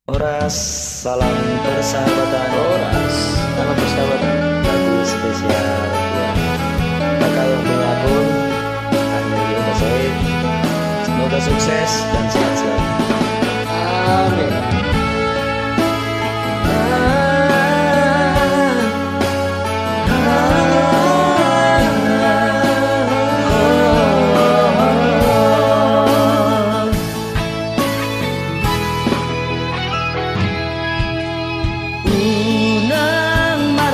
Oras, salam persahabatan. Oras, salam persahabatan. Lagu spesial buat kakak yang punya akun Amir Soib. Semoga sukses dan sehat selalu. Amin.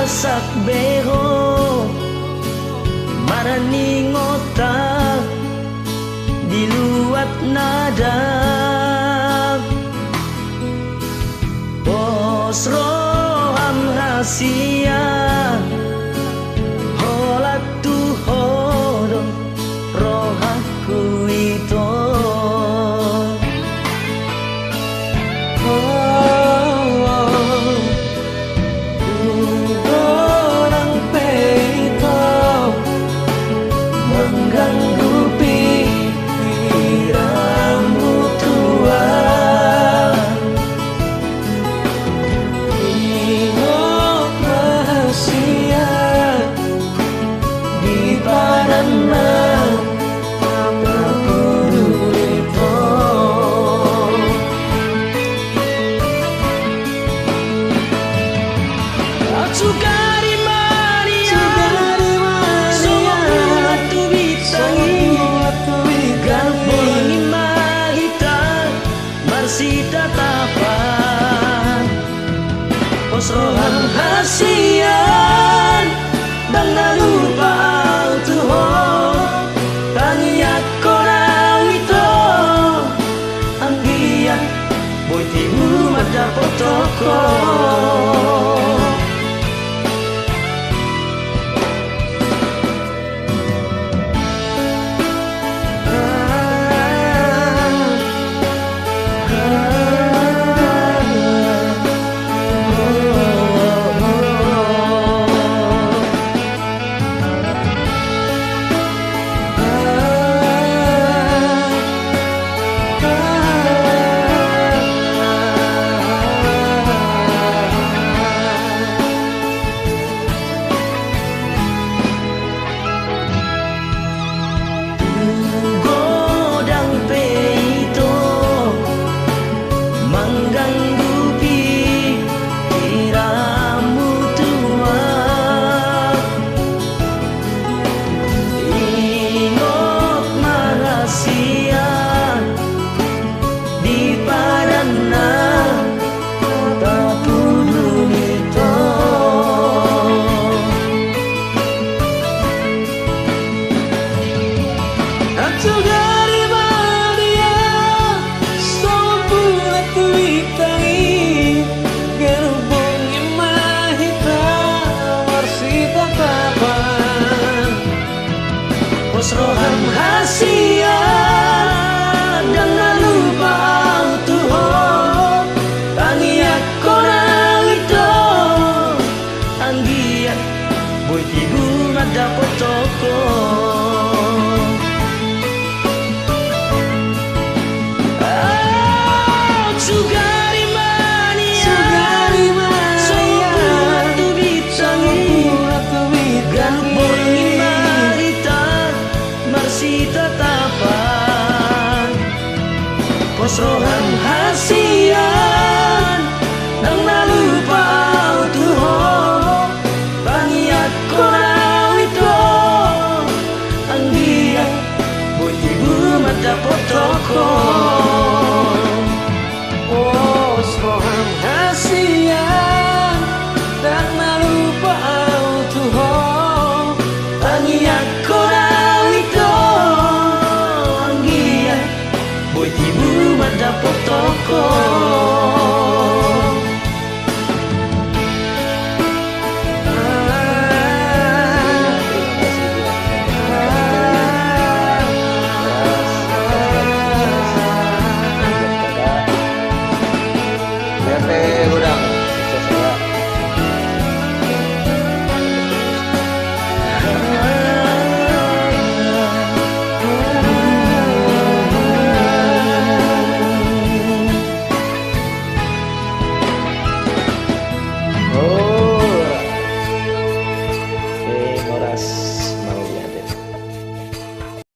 Sak beho marani ngota diluat nada pos roham rahasia holat tu hodong rohaku itu roham hasian dan lupa Tuhan tangiak korang itu anggian boy timu mada potoko roham hasian dan lupa Tuhan tangiak korang itu anggian boy tibu mada potoko roham hasian nang nalupa Tuhan bangiat korang itu anggian boy tibu mada potoko roham hasian nang nalupa Tuhan bangiat korang itu anggian boy tibu mada potoko Noras Maulia.